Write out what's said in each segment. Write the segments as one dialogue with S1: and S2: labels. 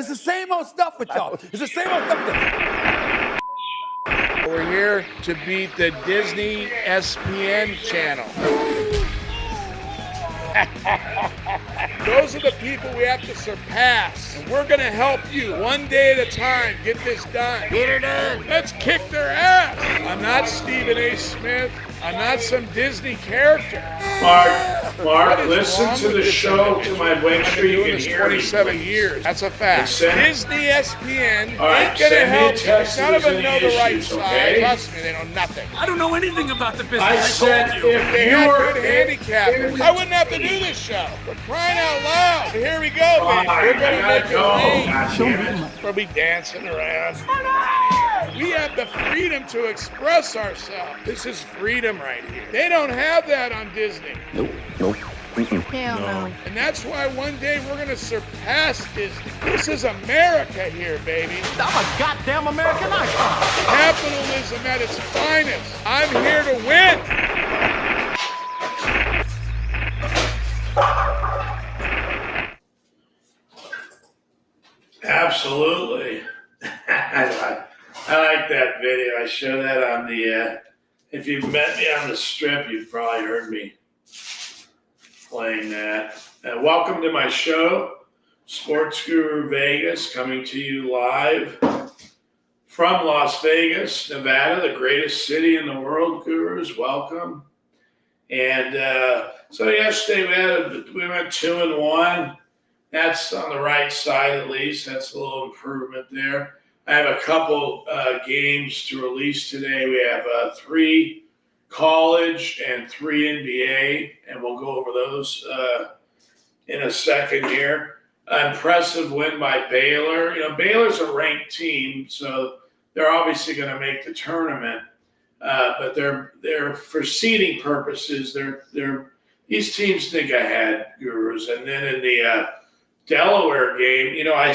S1: It's the same old stuff with y'all. It's the same old stuff with y'all.
S2: We're here to beat the Disney ESPN channel. Those are the people we have to surpass. And we're going to help you one day at a time get this done.
S3: Get her done.
S2: Let's kick their ass. I'm not Stephen A. Smith. I'm not some Disney character.
S4: Mark, listen to the show to my make sure you can hear
S2: 27 years. That's a fact.
S4: Disney
S2: ESPN ain't
S4: right,
S2: going to
S4: send me
S2: help
S4: a
S2: you.
S4: text
S2: None of them
S4: if
S2: know
S4: there's
S2: the right
S4: any issues,
S2: side.
S4: okay?
S2: Trust me, they know nothing.
S3: I don't know anything about the business.
S4: I said
S3: told you.
S4: if
S2: They
S4: you
S2: had
S4: were
S2: good handicappers. I wouldn't have to do this show. We're crying out loud. Here we go, baby. We're going to make it rain.
S4: God damn it.
S2: We'll be dancing around. We have the freedom to express ourselves. This is freedom right here. They don't have that on Disney.
S5: Nope.
S6: Hell no.
S2: And that's why one day we're going to surpass Disney. This is America here, baby.
S3: I'm a goddamn American icon.
S2: Capitalism at its finest. I'm here to win.
S4: Absolutely. I like that video. I show that on the, if you've met me on the strip, you've probably heard me playing that. Welcome to my show, Sportsguru.vegas, coming to you live from Las Vegas, Nevada, the greatest city in the world, gurus. Welcome. And so yesterday we went 2-1. That's on the right side at least. That's a little improvement there. I have a couple games to release today. We have 3 college and 3 NBA, and we'll go over those in a second here. Impressive win by Baylor. You know, Baylor's a ranked team, so they're obviously going to make the tournament. But they're for seeding purposes. These teams think ahead, gurus. And then in the Delaware game, you know, I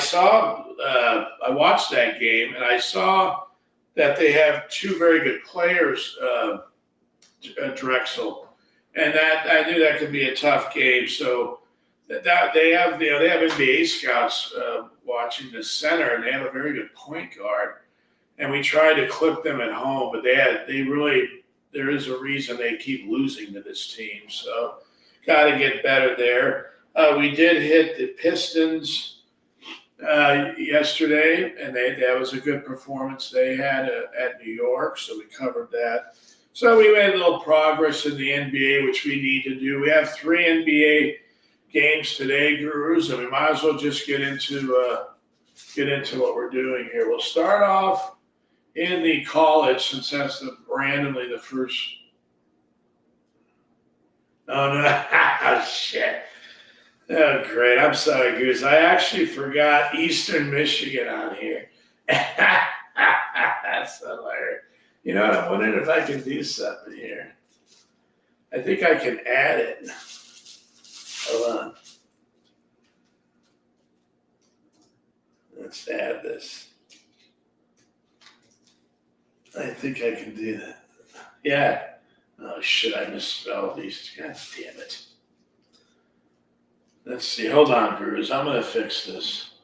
S4: watched that game and I saw that they have 2 very good players, Drexel, and that I knew that could be a tough game. So that they have NBA scouts watching the center, and they have a very good point guard. And we tried to clip them at home, but there is a reason they keep losing to this team. So got to get better there. We did hit the Pistons yesterday, and that was a good performance they had at New York, so we covered that. So we made a little progress in the NBA, which we need to do. We have 3 NBA games today, gurus, and we might as well just get into what we're doing here. We'll start off in the college, since that's randomly the first. Oh no! Oh, shit. Oh, great. I'm sorry, Goose. I actually forgot Eastern Michigan on here. That's hilarious. You know what? I'm wondering if I can do something here. I think I can add it. Hold on. Let's add this. I think I can do that. Yeah. Oh, shit. I misspelled these. God damn it. Let's see. Hold on, Cruz. I'm going to fix this.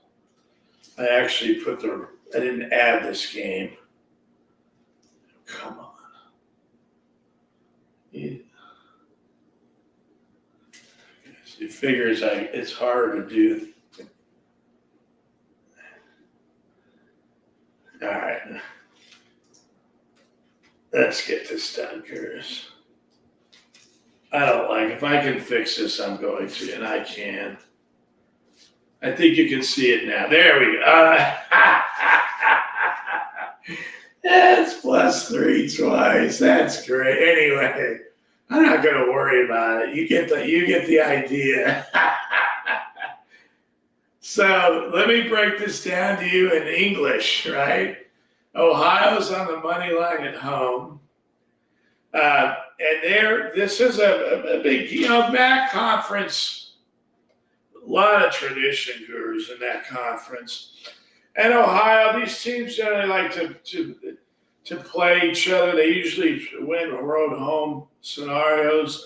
S4: I actually I didn't add this game. Come on. Yeah. It figures it's hard to do. All right. Let's get this done, Cruz. I don't like, if I can fix this, I'm going to, and I can. I think you can see it now. There we go. That's +3 twice. That's great. Anyway, I'm not going to worry about it. You get the idea. So let me break this down to you in English, right? Ohio's on the money line at home. And this is a big, MAC conference, a lot of tradition, gurus, in that conference. And Ohio, these teams generally like to play each other. They usually win road home scenarios.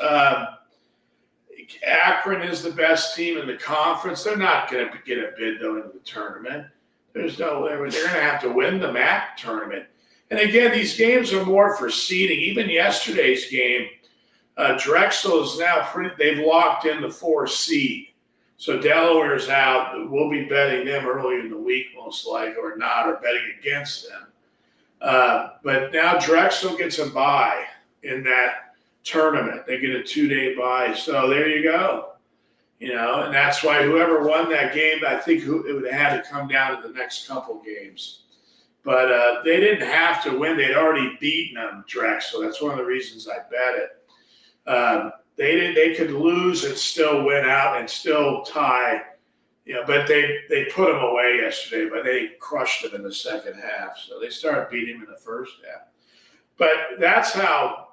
S4: Akron is the best team in the conference. They're not going to get a bid, though, into the tournament. There's no way. They're going to have to win the MAC tournament. And again, these games are more for seeding. Even yesterday's game, Drexel is now they've locked in the 4 seed. So Delaware's out. We'll be betting them early in the week, most likely, or not, or betting against them. But now Drexel gets a bye in that tournament. They get a 2-day bye. So there you go. And that's why whoever won that game, I think it would have had to come down to the next couple games. But they didn't have to win. They'd already beaten them, Drexel. That's one of the reasons I bet it. They could lose and still win out and still tie. But they put them away yesterday, but they crushed them in the second half. So they started beating them in the first half. But that's how,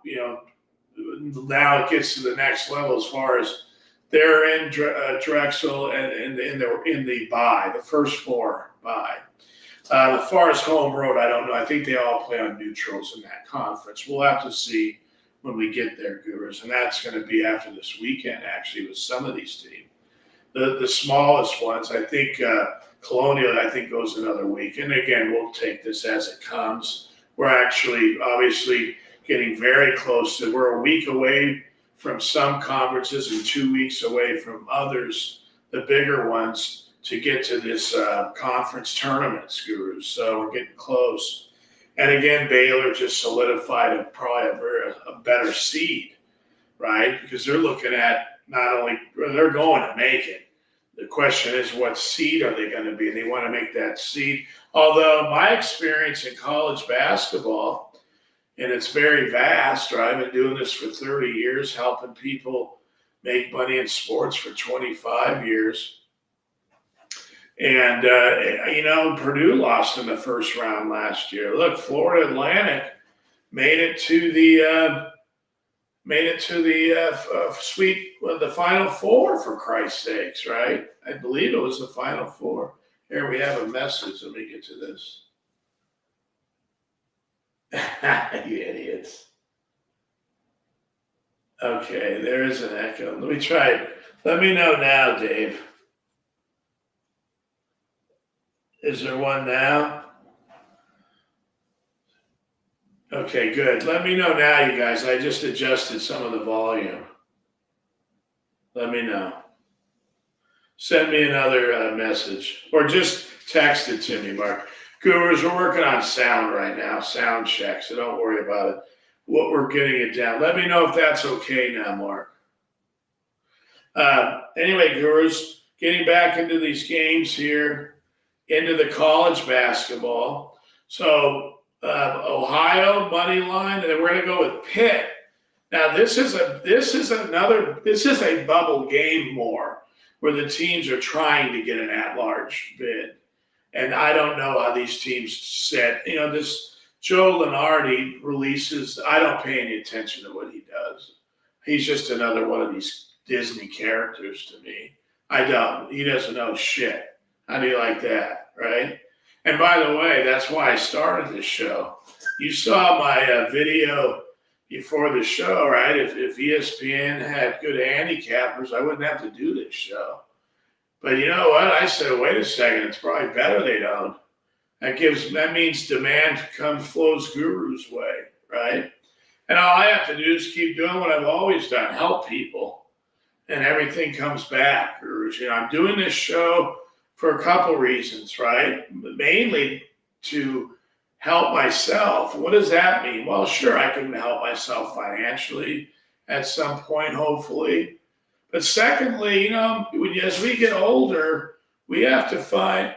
S4: now it gets to the next level as far as they're in Drexel and in the bye, the first 4 bye. As far as home road, I don't know. I think they all play on neutrals in that conference. We'll have to see when we get there, Gurus. And that's going to be after this weekend, actually, with some of these teams. The smallest ones, I think Colonial, goes another week. And again, we'll take this as it comes. We're actually obviously getting very close we're a week away from some conferences and 2 weeks away from others, the bigger ones, to get to this conference tournament, Gurus. So we're getting close. And again, Baylor just solidified probably a better seed, right? Because they're looking at they're going to make it. The question is, what seed are they going to be? And they want to make that seed. Although my experience in college basketball, and it's very vast, right? I've been doing this for 30 years, helping people make money in sports for 25 years. And, Purdue lost in the first round last year. Look, Florida Atlantic made it to the the Final Four, for Christ's sakes, right? I believe it was the Final Four. Here we have a message. Let me get to this. You idiots. Okay, there is an echo. Let me try it. Let me know now, Dave. Is there one now? Okay, good. Let me know now, you guys. I just adjusted some of the volume. Let me know. Send me another message or just text it to me, Mark. Gurus, we're working on sound right now, sound check, so don't worry about it. We're getting it down. Let me know if that's okay now, Mark. Anyway, Gurus, getting back into these games here, into the college basketball. So Ohio money line, and then we're going to go with Pitt. Now this is a bubble game more, where the teams are trying to get an at-large bid, and I don't know how these teams set. This Joe Lunardi releases. I don't pay any attention to what he does. He's just another one of these Disney characters to me. I don't. He doesn't know shit. How do you like that, right? And by the way, that's why I started this show. You saw my video before the show, right? If ESPN had good handicappers, I wouldn't have to do this show. But you know what? I said, wait a second, it's probably better they don't. That means demand flows Guru's way, right? And all I have to do is keep doing what I've always done, help people. And everything comes back, Gurus. I'm doing this show for a couple reasons, right? Mainly to help myself. What does that mean? Well, sure, I can help myself financially at some point, hopefully. But secondly, as we get older, we have to find,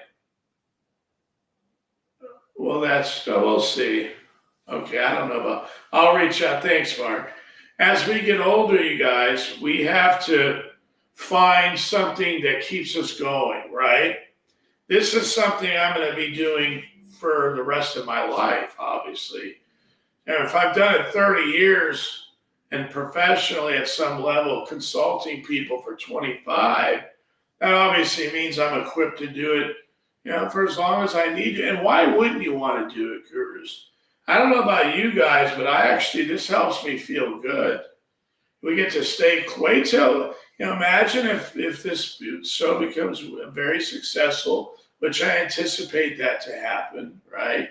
S4: we'll see. Okay, I don't know I'll reach out. Thanks, Mark. As we get older, you guys, we have to find something that keeps us going, right? This is something I'm going to be doing for the rest of my life, obviously. And if I've done it 30 years and professionally at some level consulting people for 25, that obviously means I'm equipped to do it, for as long as I need to. And why wouldn't you want to do it, Gurus? I don't know about you guys, but this helps me feel good. We get to wait till, imagine if this show becomes very successful, which I anticipate that to happen, right?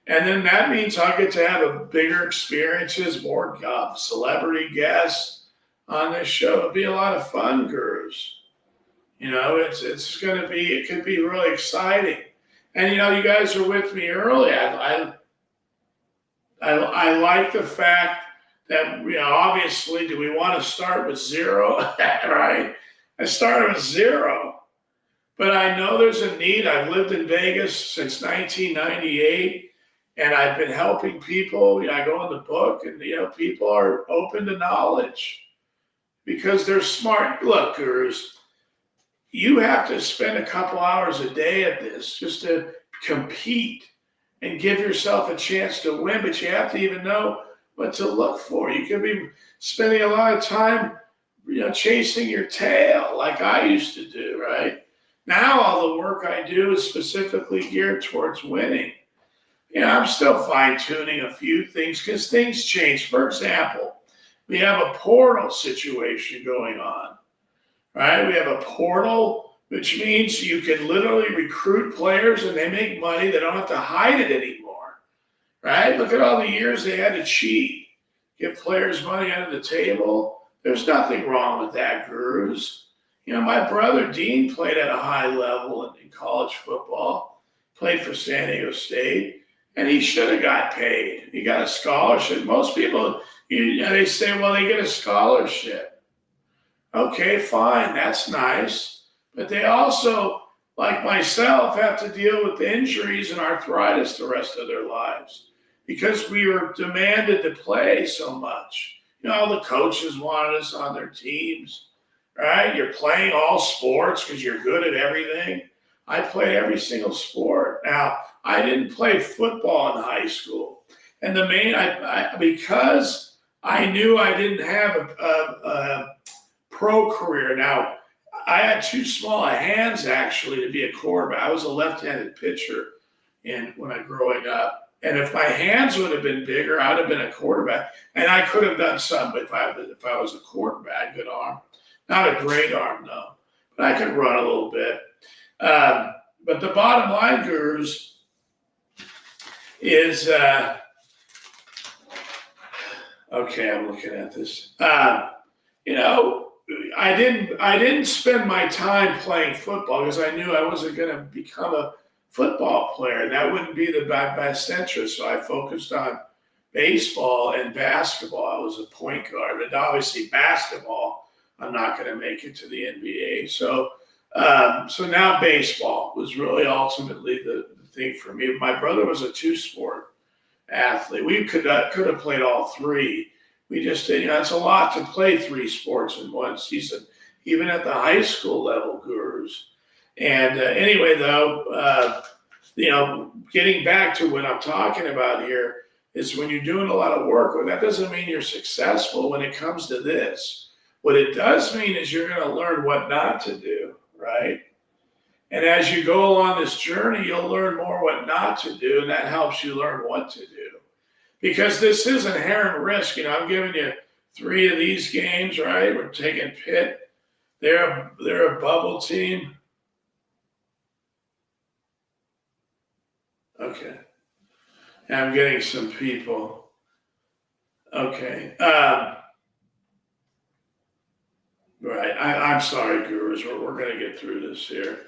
S4: And then that means I'll get to have a bigger experiences, more celebrity guests on this show. It'll be a lot of fun, gurus. It's going to be, it could be really exciting. And, you guys are with me early. I like the fact that, obviously, do we want to start with zero? Right? I started with zero. But I know there's a need. I've lived in Vegas since 1998, and I've been helping people. I go in the book, and, people are open to knowledge because they're smart. Look, gurus, you have to spend a couple hours a day at this just to compete and give yourself a chance to win, but you have to even know what to look for. You could be spending a lot of time, chasing your tail like I used to do, right? Now all the work I do is specifically geared towards winning. I'm still fine-tuning a few things because things change. For example, we have a portal situation going on, right? We have a portal, which means you can literally recruit players and they make money. They don't have to hide it anymore, right? Look at all the years they had to cheat, give players money under the table. There's nothing wrong with that, gurus. My brother Dean played at a high level in college football, played for San Diego State, and he should have got paid. He got a scholarship. Most people, they say, well, they get a scholarship. Okay, fine, that's nice. But they also, like myself, have to deal with injuries and arthritis the rest of their lives because we were demanded to play so much. All the coaches wanted us on their teams, right? You're playing all sports because you're good at everything. I played every single sport. Now, I didn't play football in high school. And because I knew I didn't have a pro career. Now, I had too small hands, actually, to be a quarterback. I was a left-handed pitcher when I was growing up. And if my hands would have been bigger, I'd have been a quarterback. And I could have done something if I was a quarterback. Good arm. Not a great arm, though. But I could run a little bit. But the bottom line, gurus, is okay, I'm looking at this. I didn't spend my time playing football because I knew I wasn't going to become a football player. That wouldn't be the best interest. So I focused on baseball and basketball. I was a point guard, and obviously basketball, I'm not going to make it to the NBA. So now baseball was really ultimately the thing for me. My brother was a two-sport athlete. We could have played all three. We just did. It's a lot to play three sports in one season, even at the high school level, gurus. And anyway, though, getting back to what I'm talking about here is when you're doing a lot of work, well, that doesn't mean you're successful when it comes to this. What it does mean is you're going to learn what not to do, right? And as you go along this journey, you'll learn more what not to do, and that helps you learn what to do. Because this is inherent risk. I'm giving you 3 of these games, right? We're taking Pitt. They're a bubble team. Okay. I'm getting some people. Okay. Right. I'm sorry, gurus. We're going to get through this here.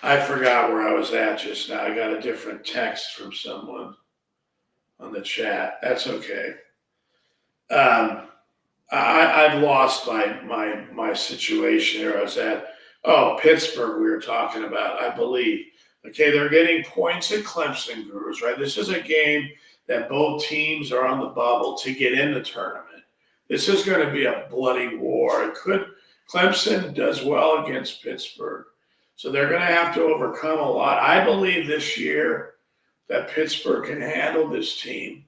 S4: I forgot where I was at just now. I got a different text from someone on the chat. That's okay. I've lost my situation here. I was at, Pittsburgh we were talking about, I believe. Okay, they're getting points at Clemson, gurus, right? This is a game that both teams are on the bubble to get in the tournament. This is going to be a bloody war. Clemson does well against Pittsburgh. So they're going to have to overcome a lot. I believe this year that Pittsburgh can handle this team,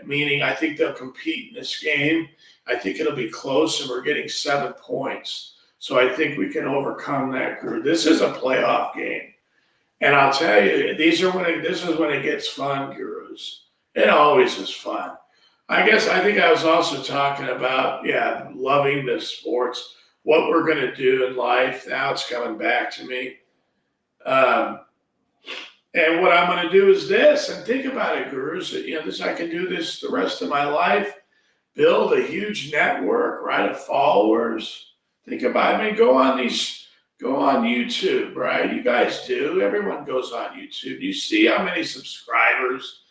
S4: meaning I think they'll compete in this game. I think it'll be close, and we're getting 7 points. So I think we can overcome that group. This is a playoff game. And I'll tell you, this is when it gets fun, gurus. It always is fun. I think I was also talking about, loving the sports, what we're going to do in life. Now it's coming back to me. Um, and what I'm going to do is this, and think about it, gurus. I can do this the rest of my life, build a huge network, right, of followers. Think about it. I mean, go on YouTube, right? You guys do. Everyone goes on YouTube. You see how many subscribers.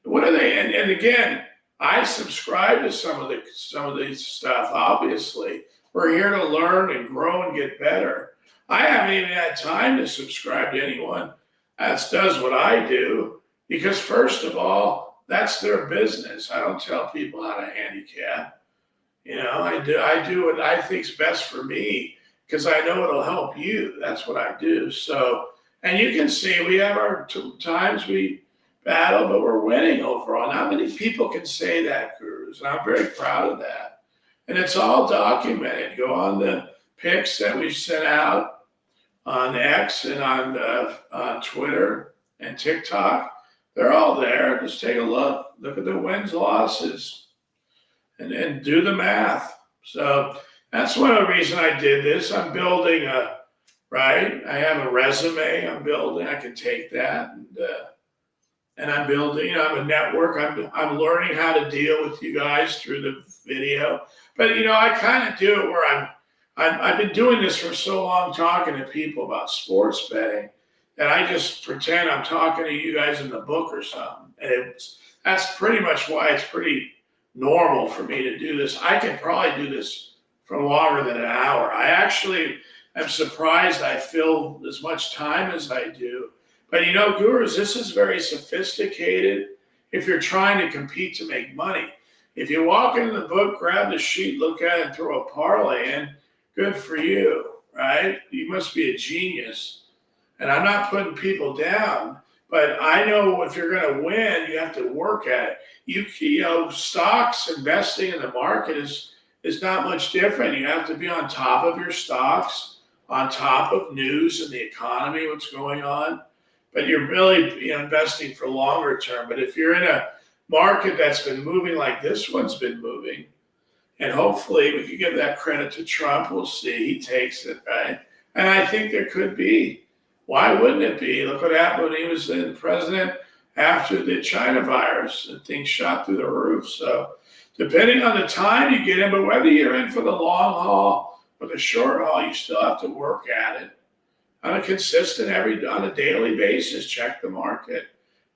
S4: What are they? And again, I subscribe to some of these stuff. Obviously, we're here to learn and grow and get better. I haven't even had time to subscribe to anyone that does what I do because, first of all, that's their business. I don't tell people how to handicap. I do what I think's best for me because I know it'll help you. That's what I do. So, and you can see we have our times we battle, but we're winning overall. Not many people can say that, gurus, and I'm very proud of that. And it's all documented. Go on the pics that we've sent out on X and on Twitter and TikTok. They're all there. Just take a look. Look at the wins, losses, and do the math. So that's one of the reasons I did this. I'm building right? I have a resume I'm building. I can take that and I'm building, I'm a network. I'm learning how to deal with you guys through the video. But I kind of do it where I've been doing this for so long, talking to people about sports betting, that I just pretend I'm talking to you guys in the book or something. And that's pretty much why it's pretty normal for me to do this. I can probably do this for longer than an hour. I actually am surprised I fill as much time as I do. But gurus, this is very sophisticated if you're trying to compete to make money. If you walk into the book, grab the sheet, look at it, and throw a parlay in, good for you, right? You must be a genius. And I'm not putting people down, but I know if you're going to win, you have to work at it. Stocks, investing in the market is not much different. You have to be on top of your stocks, on top of news and the economy, what's going on. But you're really investing for longer term. But if you're in a market that's been moving like this one's been moving, and hopefully we could give that credit to Trump, we'll see. He takes it, right? And I think there could be. Why wouldn't it be? Look what happened when he was the president after the China virus, and things shot through the roof. So depending on the time you get in, but whether you're in for the long haul or the short haul, you still have to work at it on a consistent, on a daily basis. Check the market,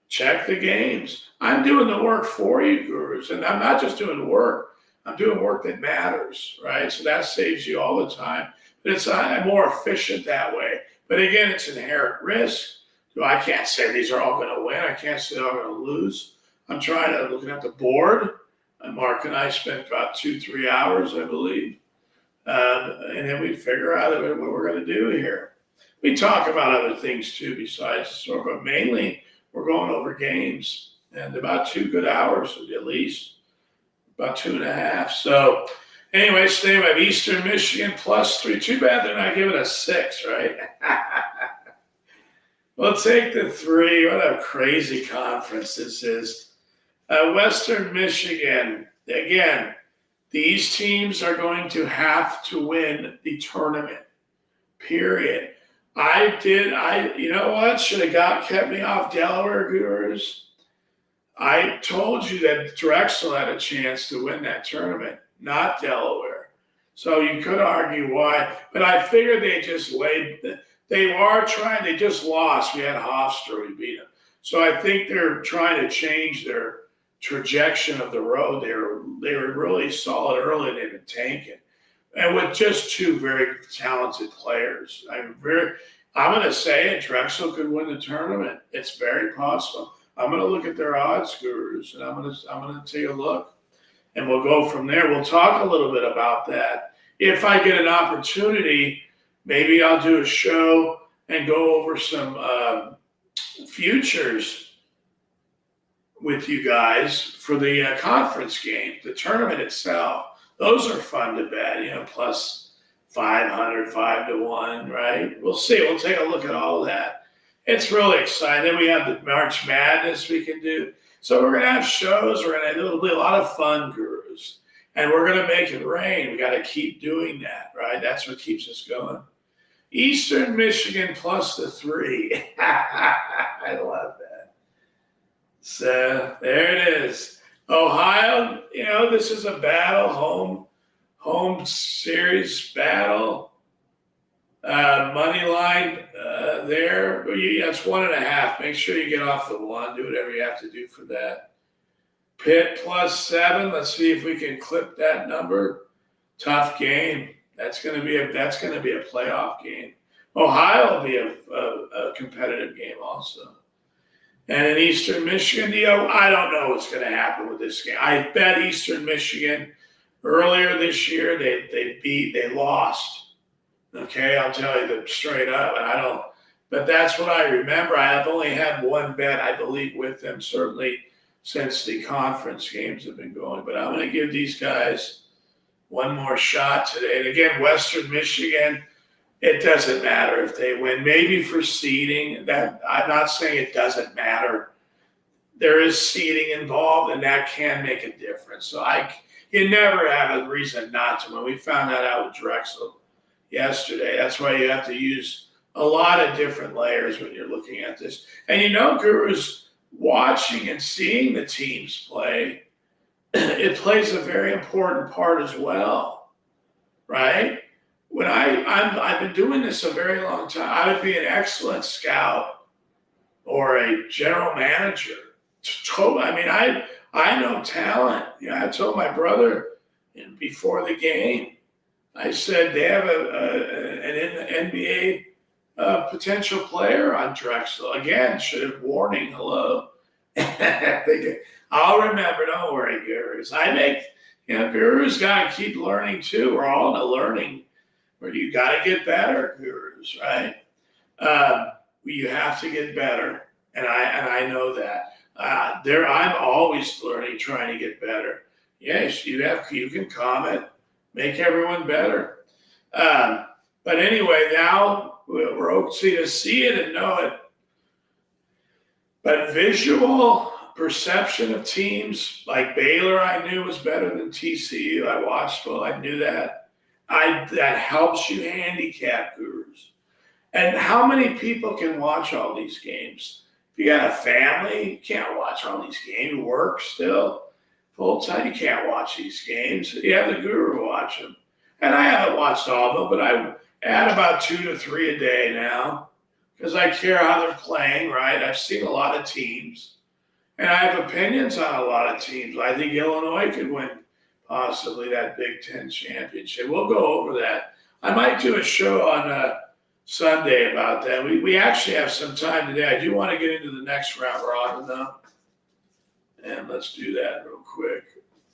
S4: check the games. I'm doing the work for you, gurus, and I'm not just doing work. I'm doing work that matters, right? So that saves you all the time. But it's more efficient that way. But again, it's inherent risk. So I can't say these are all going to win. I can't say they're all going to lose. I'm looking at the board. And Mark and I spent about 2-3 hours, I believe. And then we figure out what we're going to do here. We talk about other things too besides sport, but mainly we're going over games, and about 2 good hours at least, about 2.5. So anyway, stay with Eastern Michigan +3. Too bad they're not giving us 6, right? We'll take the 3. What a crazy conference this is. Western Michigan, again, these teams are going to have to win the tournament, period. You know what? Should have kept me off Delaware, gurus. I told you that Drexel had a chance to win that tournament, not Delaware. So you could argue why, but I figured they just they just lost. We had Hofstra, we beat them. So I think they're trying to change their trajectory of the road. They were really solid early, and they've been tanking. And with just 2 very talented players. I'm going to say it, Drexel could win the tournament. It's very possible. I'm going to look at their odds, gurus, and I'm going to take a look, and we'll go from there. We'll talk a little bit about that. If I get an opportunity, maybe I'll do a show and go over some futures with you guys for the conference game, the tournament itself. Those are fun to bet, plus 500, 5-1, right? We'll see. We'll take a look at all that. It's really exciting. Then we have the March Madness we can do. So we're going to have shows. It'll be a lot of fun, gurus. And we're going to make it rain. We got to keep doing that, right? That's what keeps us going. Eastern Michigan plus the 3. I love that. So there it is. Ohio, this is a battle, home series battle. Money line there. It's 1.5. Make sure you get off the 1. Do whatever you have to do for that. Pitt plus 7. Let's see if we can clip that number. Tough game. That's going to be a playoff game. Ohio will be a competitive game also. And in Eastern Michigan, I don't know what's going to happen with this game. I bet Eastern Michigan earlier this year they lost. Okay, I'll tell you that straight up. But that's what I remember. I have only had one bet, I believe, with them, certainly since the conference games have been going. But I'm going to give these guys one more shot today. And again, Western Michigan, it doesn't matter if they win. Maybe for seeding, that I'm not saying it doesn't matter. There is seeding involved, and that can make a difference. So you never have a reason not to. When we found that out with Drexel yesterday, that's why you have to use a lot of different layers when you're looking at this. And Gurus, watching and seeing the teams play, it plays a very important part as well, right? When I've been doing this a very long time, I would be an excellent scout or a general manager. I know talent. I told my brother before the game, I said they have an NBA potential player on Drexel. Again, should have warning. Hello. I'll remember. Don't worry, Gurus. Gurus got to keep learning too. We're all in a learning where you got to get better, Gurus, right? You have to get better, and I know that. I'm always learning, trying to get better. Yes, you can comment, make everyone better. But anyway, now we're okay to see it and know it. But visual perception of teams like Baylor, I knew was better than TCU. I watched I knew that. That helps you handicap, Gurus. And how many people can watch all these games? If you got a family, you can't watch all these games. You work still full time, you can't watch these games. You have the Guru watch them. And I haven't watched all of them, but I add about 2 to 3 a day now because I care how they're playing, right? I've seen a lot of teams, and I have opinions on a lot of teams. I think Illinois could win possibly that Big Ten championship. We'll go over that. I might do a show on Sunday about that. We actually have some time today. I do want to get into the next round robin though. And let's do that real quick.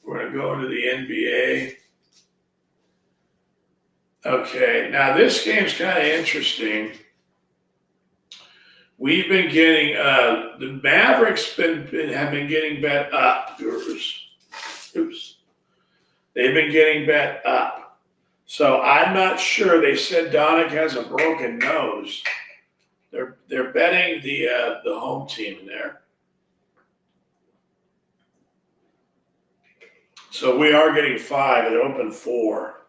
S4: We're going to go into the NBA. Okay, now this game's kind of interesting. We've been getting the Mavericks have been getting bet up, Gurus. Oops. They've been getting bet up. So I'm not sure. They said Doncic has a broken nose. They're betting the home team there. So we are getting 5. It opened 4.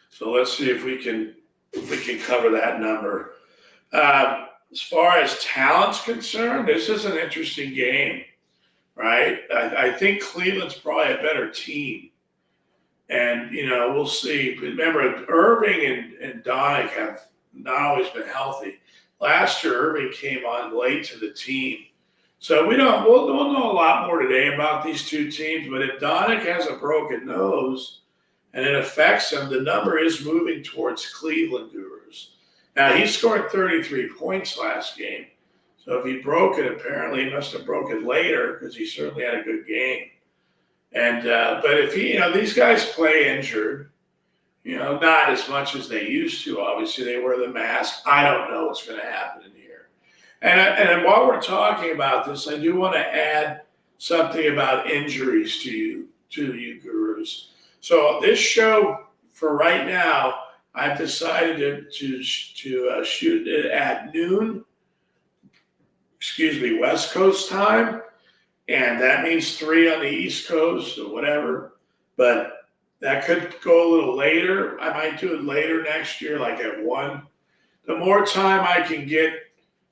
S4: So let's see if we can cover that number. As far as talent's concerned, this is an interesting game, right? I think Cleveland's probably a better team. And, we'll see. Remember, Irving and Doncic have not always been healthy. Last year, Irving came on late to the team. So we'll know a lot more today about these two teams. But if Doncic has a broken nose and it affects him, the number is moving towards Cleveland, Gurus. Now, he scored 33 points last game. So if he broke it, apparently he must have broke it later because he certainly had a good game. And but if these guys play injured, not as much as they used to. Obviously, they wear the mask. I don't know what's going to happen in here. And while we're talking about this, I do want to add something about injuries to you, Gurus. So this show, for right now, I've decided to shoot it at noon. West Coast time. And that means 3 on the East Coast or whatever. But that could go a little later. I might do it later next year, like at 1. The more time I can get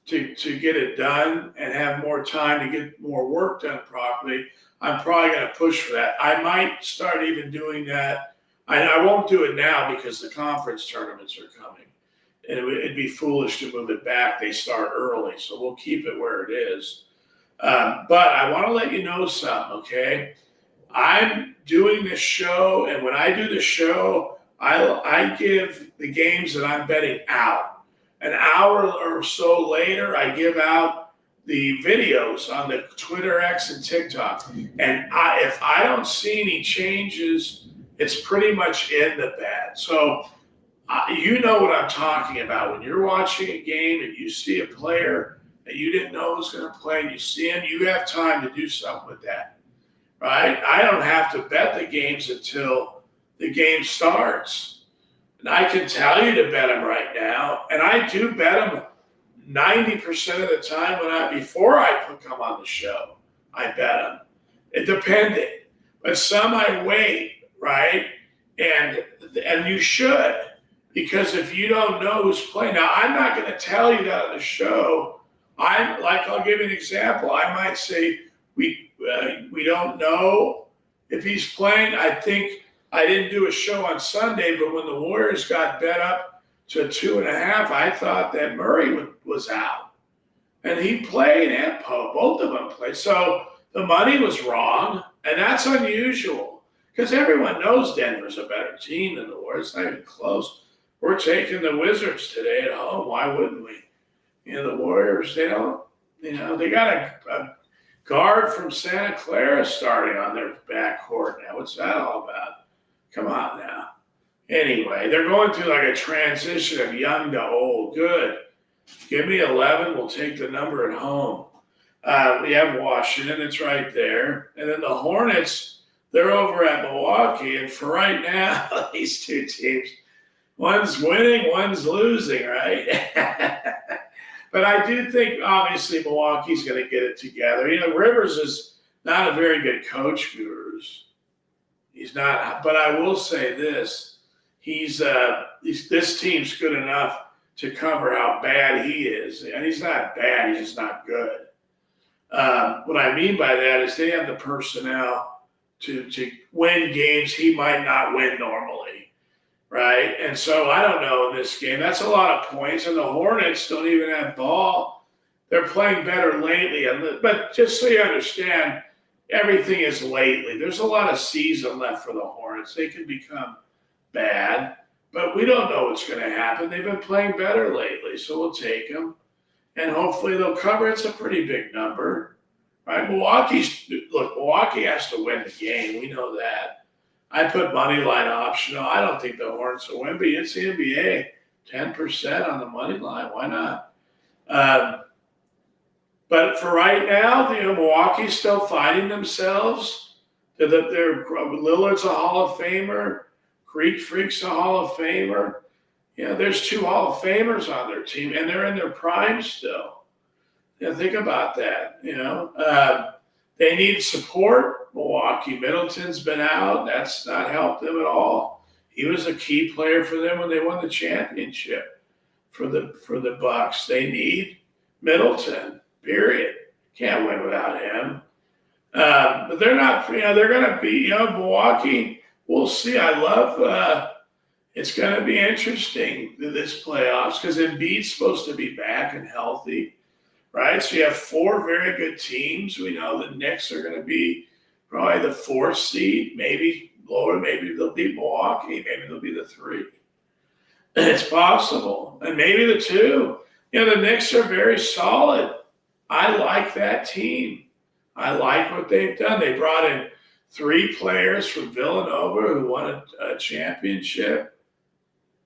S4: to get it done and have more time to get more work done properly, I'm probably going to push for that. I might start even doing that. I won't do it now because the conference tournaments are coming. And it'd be foolish to move it back. They start early, so we'll keep it where it is. But I want to let you know something, okay? I'm doing this show, and when I do the show, I give the games that I'm betting out. An hour or so later, I give out the videos on the Twitter, X, and TikTok. And if I don't see any changes, it's pretty much in the bet. So you know what I'm talking about. When you're watching a game and you see a player that you didn't know was going to play, and you see him, you have time to do something with that, right? I don't have to bet the games until the game starts. And I can tell you to bet them right now. And I do bet them 90% of the time before I come on the show. I bet them. It depending. But some I wait, right? And you should. Because if you don't know who's playing. Now, I'm not going to tell you that on the show. I'll give you an example. I might say we don't know if he's playing. I think I didn't do a show on Sunday, but when the Warriors got bet up to 2.5, I thought that Murray was out. And he played and Pope. Both of them played. So the money was wrong, and that's unusual because everyone knows Denver's a better team than the Warriors. It's not even close. We're taking the Wizards today at home. Why wouldn't we? The Warriors, they don't, they got a guard from Santa Clara starting on their backcourt now. What's that all about? Come on now. Anyway, they're going through like a transition of young to old. Good. Give me 11. We'll take the number at home. We have Washington. It's right there. And then the Hornets, they're over at Milwaukee. And for right now, these two teams, one's winning, one's losing, right? But I do think, obviously, Milwaukee's going to get it together. Rivers is not a very good coach, Gurus. He's not. But I will say this. This team's good enough to cover how bad he is. And he's not bad. He's just not good. What I mean by that is they have the personnel to win games he might not win normally. Right? And so I don't know in this game. That's a lot of points. And the Hornets don't even have ball. They're playing better lately. But just so you understand, everything is lately. There's a lot of season left for the Hornets. They can become bad. But we don't know what's going to happen. They've been playing better lately. So we'll take them. And hopefully they'll cover. It's a pretty big number. Right? Milwaukee has to win the game. We know that. I put money line optional. I don't think the Hornets will win, but it's the NBA. 10% on the money line. Why not? But for right now, Milwaukee's still finding themselves. Lillard's a Hall of Famer. Greek Freak's a Hall of Famer. There's 2 Hall of Famers on their team, and they're in their prime still. Think about that. They need support. Milwaukee, Middleton's been out. That's not helped them at all. He was a key player for them when they won the championship for the Bucks. They need Middleton, period. Can't win without him. But they're not, they're going to be, Milwaukee, we'll see. I love, it's going to be interesting, this playoffs, because Embiid's supposed to be back and healthy, right? So you have 4 very good teams. We know the Knicks are going to be probably the 4th seed, maybe lower. Maybe they'll beat Milwaukee. Maybe they'll be the 3. It's possible. And maybe the 2. The Knicks are very solid. I like that team. I like what they've done. They brought in 3 players from Villanova who won a championship,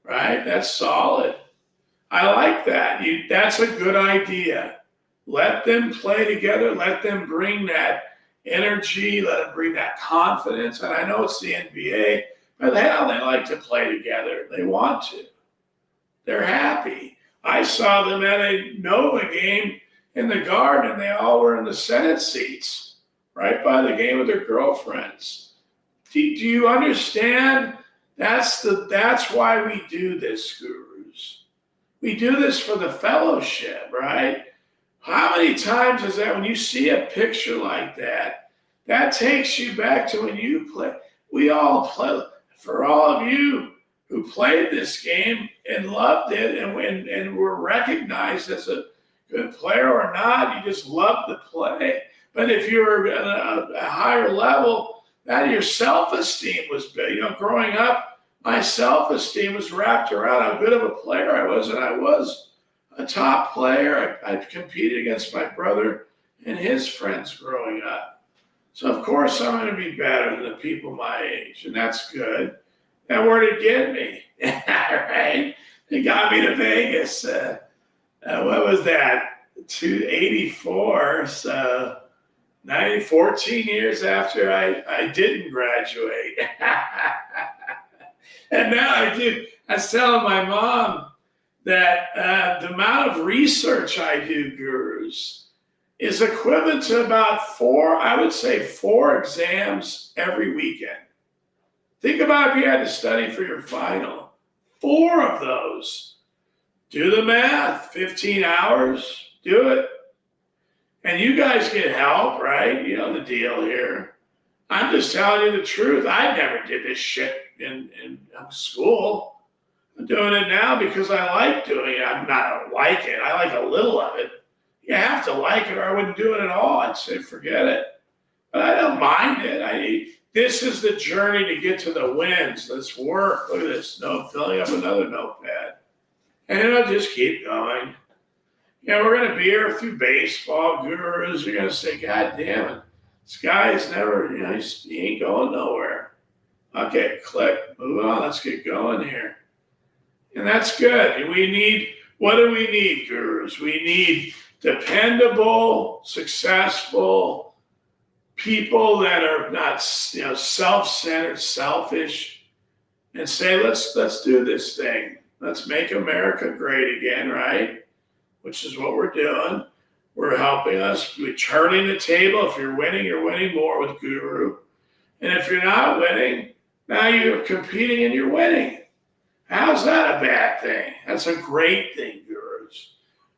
S4: right? That's solid. I like that. That's a good idea. Let them play together. Let them bring that energy, let them bring that confidence. And I know it's the NBA, but hell, they like to play together. They want to. They're happy. I saw them at a Nova game in the Garden, and they all were in the Senate seats. right by the game with their girlfriends. Do you understand? That's why we do this, gurus. We do this for the fellowship, right? How many times is that when you see a picture like that, that takes you back to when you play? We all play. For all of you who played this game and loved it and were recognized as a good player or not, you just loved the play. But if you were at a higher level, that your self-esteem was big. You know, growing up, my self-esteem was wrapped around how good of a player I was, and I was a top player. I competed against my brother and his friends growing up. So of course I'm going to be better than the people my age, and that's good. Now where did it get me? Right? It got me to Vegas. What was that? 284. So 14 years after I didn't graduate. And now I do. I was telling my mom that the amount of research I do, gurus, is equivalent to about four exams every weekend. Think about if you had to study for your final. 4 of those. Do the math, 15 hours, do it. And you guys get help, right? You know the deal here. I'm just telling you the truth. I never did this shit in school. I'm doing it now because I like doing it. I don't like it. I like a little of it. You have to like it or I wouldn't do it at all. I'd say forget it. But I don't mind it. This is the journey to get to the wins. Let's work. Look at this. No, filling up another notepad. And it'll just keep going. You know, we're going to be here through baseball, gurus. You're going to say, God damn it. This guy's never, you know, he ain't going nowhere. Okay, click. Move on. Let's get going here. And that's good. And what do we need, gurus? We need dependable, successful people that are not, you know, self-centered, selfish, and say, let's do this thing. Let's make America great again, right? Which is what we're doing. We're helping us. We're turning the table. If you're winning more with Guru. And if you're not winning, now you're competing and you're winning. How's that a bad thing? That's a great thing, gurus.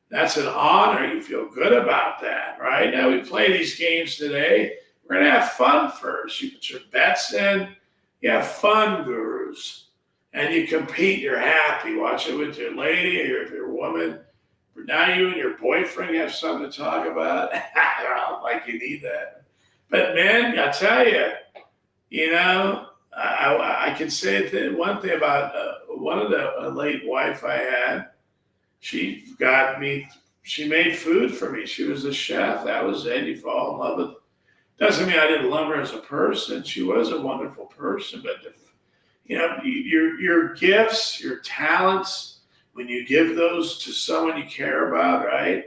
S4: That's an honor. You feel good about that, right? Now we play these games today. We're going to have fun first. You put your bets in. You have fun, gurus. And you compete. You're happy. Watch it with your lady or your woman. But now you and your boyfriend have something to talk about. I don't like you need that. But men, I tell you, you know, I can say one thing about one of the late wife I had. She made food for me. She was a chef. That was it. You fall in love with. Doesn't mean I didn't love her as a person. She was a wonderful person. But, you know, your gifts, your talents, when you give those to someone you care about, right?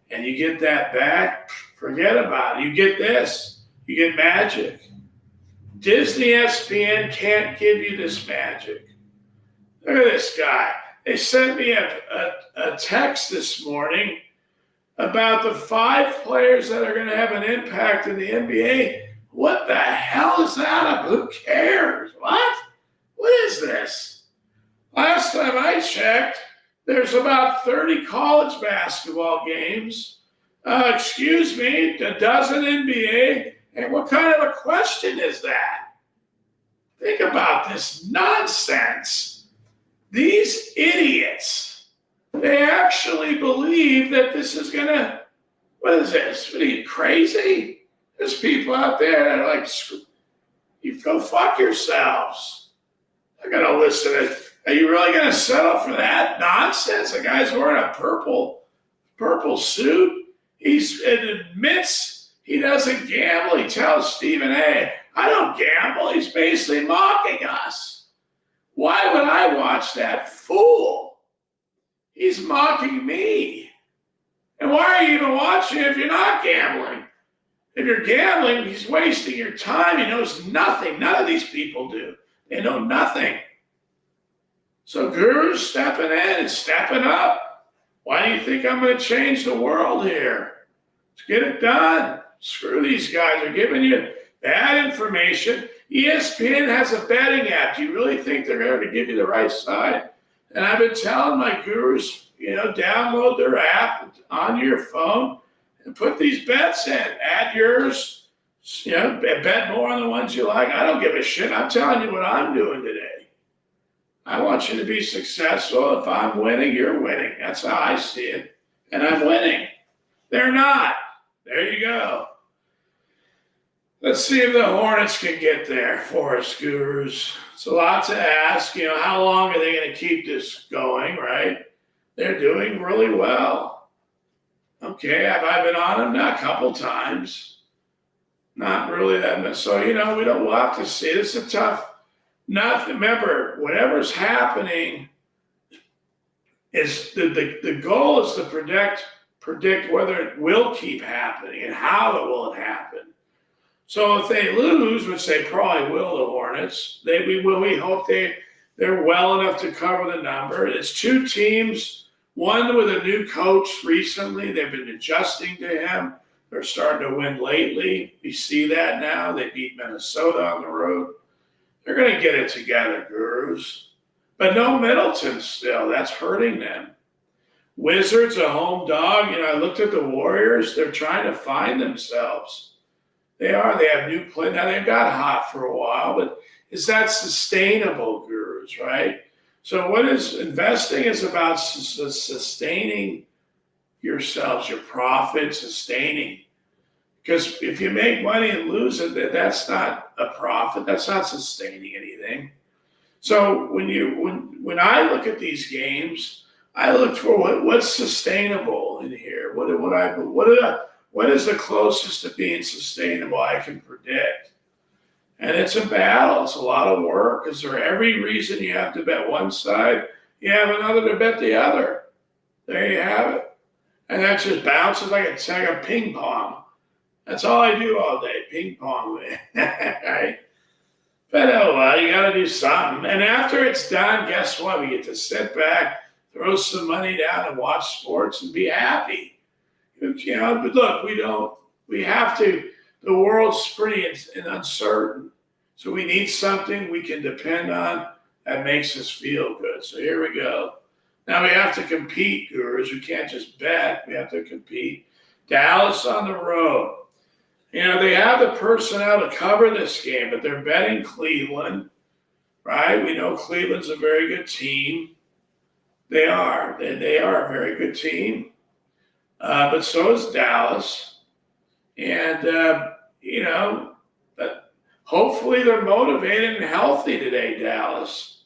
S4: And you get that back, forget about it. You get this. You get magic. Disney ESPN can't give you this magic. Look at this guy. They sent me a text this morning about the 5 players that are going to have an impact in the NBA. What the hell is that? Who cares? What? What is this? Last time I checked, there's about 30 college basketball games. Excuse me, a dozen NBA. And what kind of a question is that? Think about this nonsense. These idiots, they actually believe that this is going to, what is this? What are you, crazy? There's people out there that are like, you go fuck yourselves. They're going to listen to, are you really going to settle for that nonsense? The guy's wearing a purple suit. It admits he doesn't gamble. He tells Stephen A, I don't gamble. He's basically mocking us. Why would I watch that fool? He's mocking me. And why are you even watching if you're not gambling? If you're gambling, he's wasting your time. He knows nothing. None of these people do. They know nothing. So Guru's stepping in and stepping up. Why do you think I'm going to change the world here? Let's get it done. Screw these guys. They're giving you bad information. ESPN has a betting app. Do you really think they're going to give you the right side? And I've been telling my gurus, download their app on your phone and put these bets in. Add yours. Bet more on the ones you like. I don't give a shit. I'm telling you what I'm doing today. I want you to be successful. If I'm winning, you're winning. That's how I see it. And I'm winning. They're not. There you go. Let's see if the Hornets can get there for us, gurus. It's a lot to ask. How long are they going to keep this going, right? They're doing really well. Okay, have I been on them? Not a couple times. Not really that much. So, we'll have to see. This is a tough. Remember, whatever's happening is the goal is to predict whether it will keep happening and how it will happen. So if they lose, which they probably will, the Hornets, we hope they're well enough to cover the number. It's two teams, one with a new coach recently. They've been adjusting to him. They're starting to win lately. We see that now. They beat Minnesota on the road. They're going to get it together, gurus. But no Middleton still. That's hurting them. Wizards, a home dog. I looked at the Warriors. They're trying to find themselves. They are. They have new play. Now, they've got hot for a while, but is that sustainable, gurus, right? So what is investing is about sustaining yourselves, your profit, sustaining. Because if you make money and lose it, that's not a profit. That's not sustaining anything. So when I look at these games, I look for what's sustainable in here. What is the closest to being sustainable I can predict? And it's a battle. It's a lot of work. Is there every reason you have to bet one side? You have another to bet the other. There you have it. And that just bounces like a ping pong. That's all I do all day, ping pong. Right? But you got to do something. And after it's done, guess what? We get to sit back, throw some money down, and watch sports and be happy. But look, we have to, the world's pretty uncertain. So we need something we can depend on that makes us feel good. So here we go. Now we have to compete, gurus. We can't just bet. We have to compete. Dallas on the road. They have the personnel to cover this game, but they're betting Cleveland, right? We know Cleveland's a very good team. They are. They are a very good team. But so is Dallas. And, hopefully they're motivated and healthy today, Dallas,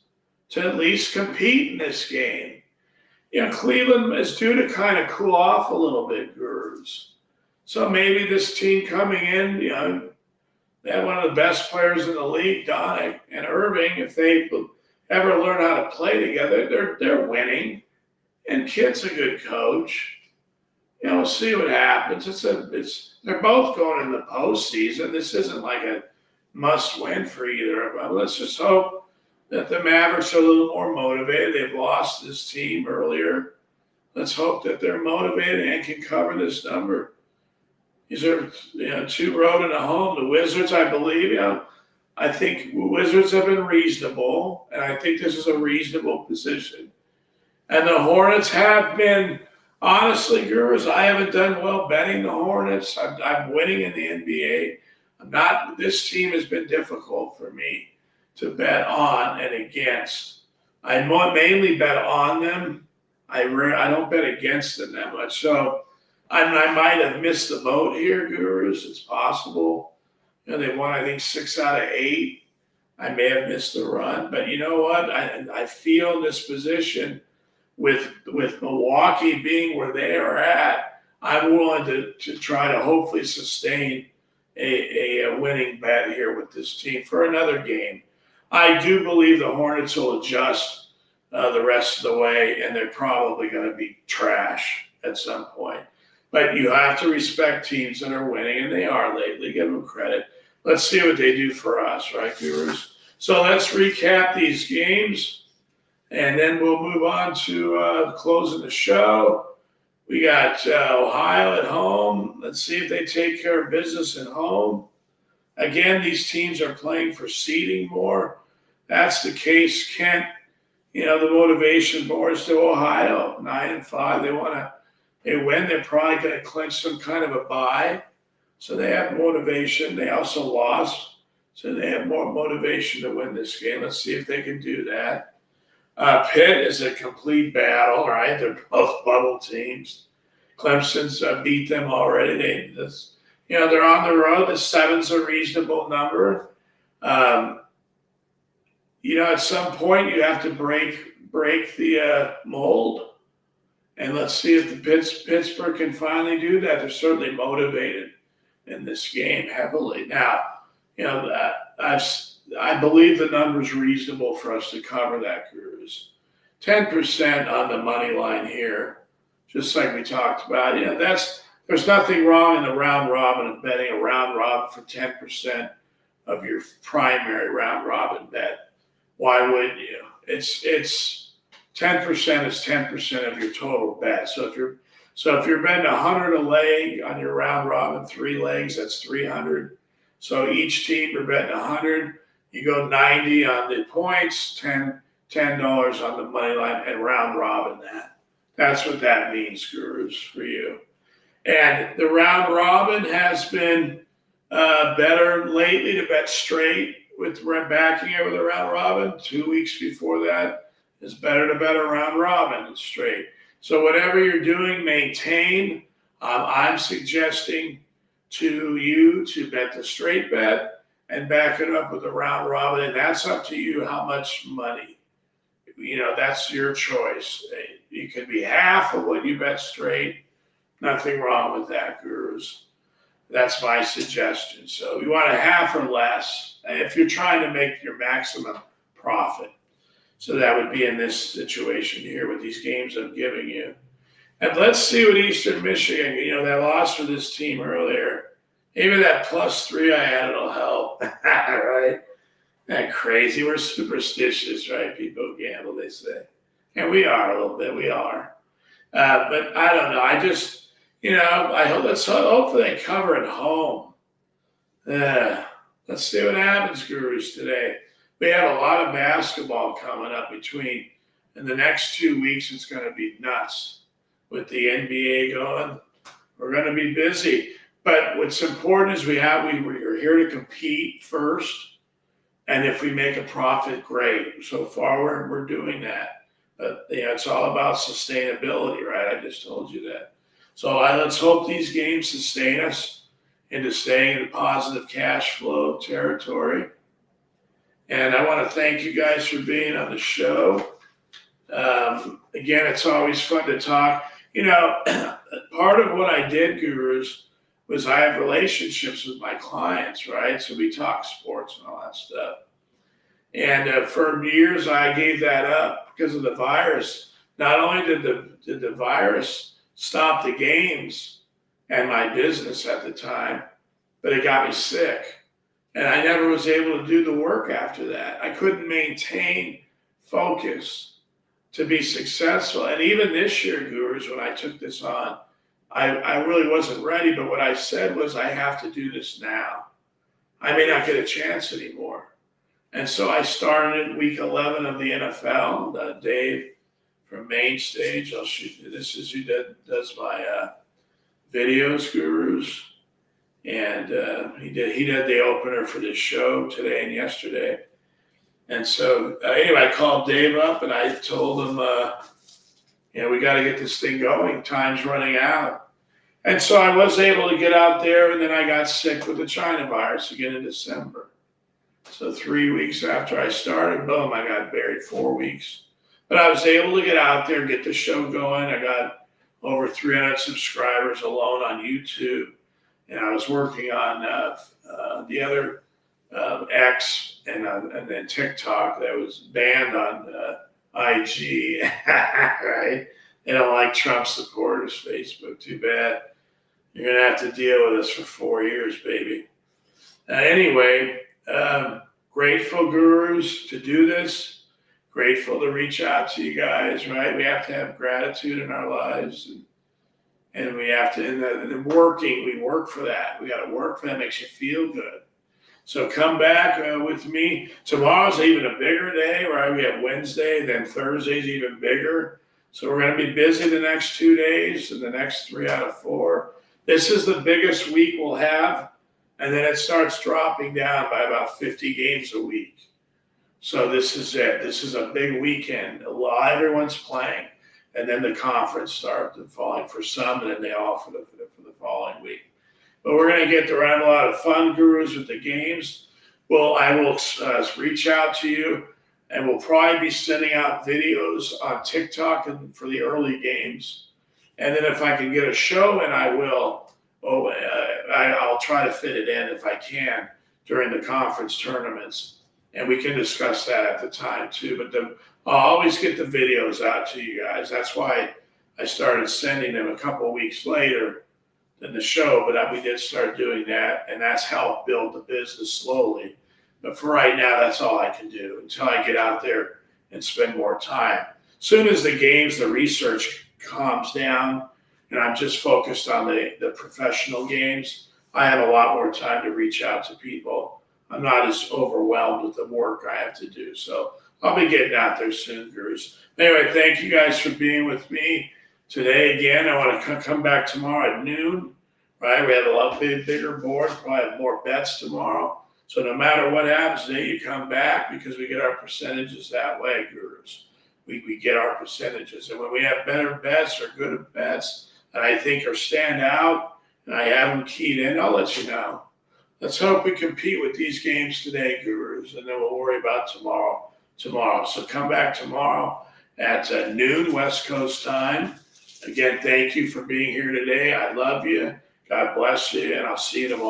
S4: to at least compete in this game. Cleveland is due to kind of cool off a little bit, gurus. So maybe this team coming in, they have one of the best players in the league, Doncic and Irving. If they ever learn how to play together, they're winning. And Kidd's a good coach. We'll see what happens. They're both going in the postseason. This isn't like a must-win for either of them. Let's just hope that the Mavericks are a little more motivated. They've lost this team earlier. Let's hope that they're motivated and can cover this number. These are two road and a home. The Wizards, I believe, I think Wizards have been reasonable, and I think this is a reasonable position. And the Hornets have been, honestly, gurus, I haven't done well betting the Hornets. I'm winning in the NBA. This team has been difficult for me to bet on and against. I mainly bet on them. I don't bet against them that much. So I might have missed the boat here, gurus. It's possible. They won, I think, 6 out of 8. I may have missed the run. But you know what? I feel in this position with Milwaukee being where they are at, I'm willing to try to hopefully sustain a winning bet here with this team for another game. I do believe the Hornets will adjust the rest of the way, and they're probably going to be trash at some point. But you have to respect teams that are winning, and they are lately. Give them credit. Let's see what they do for us, right, viewers? So let's recap these games, and then we'll move on to closing the show. We got Ohio at home. Let's see if they take care of business at home. Again, these teams are playing for seeding more. That's the case. Kent, the motivation boards to Ohio, 9-5. They win. They're probably going to clinch some kind of a bye. So they have motivation. They also lost. So they have more motivation to win this game. Let's see if they can do that. Pitt is a complete battle, right? They're both bubble teams. Clemson's beat them already. They're on the road. The 7's a reasonable number. At some point you have to break the mold, and let's see if the Pittsburgh can finally do that. They're certainly motivated in this game heavily. Now, I believe the number's reasonable for us to cover that, Gurus. 10% on the money line here, just like we talked about. There's nothing wrong in the round robin of betting a round robin for 10% of your primary round robin bet. Why wouldn't you? It's 10% is 10% of your total bet. So if you're betting 100 a leg on your round robin, 3 legs, that's 300. So each team you're betting 100. You go 90 on the points, $10 on the money line, and round robin that. That's what that means, Gurus, for you. And the round robin has been better lately to bet straight with backing it with a round robin. 2 weeks before that, it's better to bet a round robin than straight. So whatever you're doing, maintain. I'm suggesting to you to bet the straight bet and back it up with a round robin, and that's up to you how much money. That's your choice. You can be half of what you bet straight. Nothing wrong with that, Gurus. That's my suggestion. So you want a half or less if you're trying to make your maximum profit. So that would be in this situation here with these games I'm giving you. And let's see what Eastern Michigan, that loss for this team earlier. Maybe that +3 I added will help, right? That crazy. We're superstitious, right? People gamble, they say. And we are a little bit. We are. But I don't know. I just, let's hopefully they cover at home. Let's see what happens, Gurus, today. We have a lot of basketball coming up in the next 2 weeks. It's going to be nuts with the NBA going. We're going to be busy. But what's important is we're here to compete first. And if we make a profit, great. So far, we're doing that. But it's all about sustainability, right? I just told you that. So let's hope these games sustain us into staying in positive cash flow territory. And I want to thank you guys for being on the show. Again, it's always fun to talk. Part of what I did, Gurus, was I have relationships with my clients, right? So we talk sports and all that stuff. And for years, I gave that up because of the virus. Not only did the virus stop the games and my business at the time, but it got me sick. And I never was able to do the work after that. I couldn't maintain focus to be successful. And even this year, Gurus, when I took this on, I really wasn't ready, but what I said was I have to do this now. I may not get a chance anymore. And so I started in week 11 of the NFL. Dave from Main Stage, I'll shoot you. This is who does my videos, Gurus. And he did the opener for this show today and yesterday. And so anyway, I called Dave up and I told him, we got to get this thing going. Time's running out. And so I was able to get out there, and then I got sick with the China virus again in December. So 3 weeks after I started, boom, I got buried 4 weeks. But I was able to get out there, get the show going. I got over 300 subscribers alone on YouTube. And I was working on the other X and then TikTok that was banned on IG, right? They don't like Trump supporters, Facebook. Too bad. You're going to have to deal with us for 4 years, baby. Anyway, grateful, Gurus, to do this. Grateful to reach out to you guys, right? We have to have gratitude in our lives. and we have to, and then working, we work for that. We got to work for that. Makes you feel good. So come back with me. Tomorrow's even a bigger day, right? We have Wednesday, then Thursday's even bigger. So we're going to be busy the next 2 days and the next 3 out of 4. This is the biggest week we'll have. And then it starts dropping down by about 50 games a week. So this is it. This is a big weekend. Everyone's playing. And then the conference starts falling for some, and then they all for the following week. But we're going to get to have a lot of fun, gurus, with the games. Well, I will reach out to you, and we'll probably be sending out videos on TikTok and for the early games. And then if I can get a show in, I will. I'll try to fit it in if I can during the conference tournaments. And we can discuss that at the time too. But I'll always get the videos out to you guys. That's why I started sending them a couple of weeks later than the show. But we did start doing that, and that's helped build the business slowly. But for right now, that's all I can do until I get out there and spend more time. Soon as the games, the research calms down, and I'm just focused on the professional games, I have a lot more time to reach out to people. I'm not as overwhelmed with the work I have to do. So I'll be getting out there soon, gurus. Anyway, thank you guys for being with me today again. I want to come back tomorrow at noon, right? We have a lot bigger board, probably have more bets tomorrow. So no matter what happens today, you come back because we get our percentages that way, gurus. We get our percentages. And when we have better bets or good bets that I think are stand out and I have them keyed in, I'll let you know. Let's hope we compete with these games today, gurus, and then we'll worry about tomorrow. So come back tomorrow at noon West Coast time. Again, thank you for being here today. I love you. God bless you, and I'll see you tomorrow.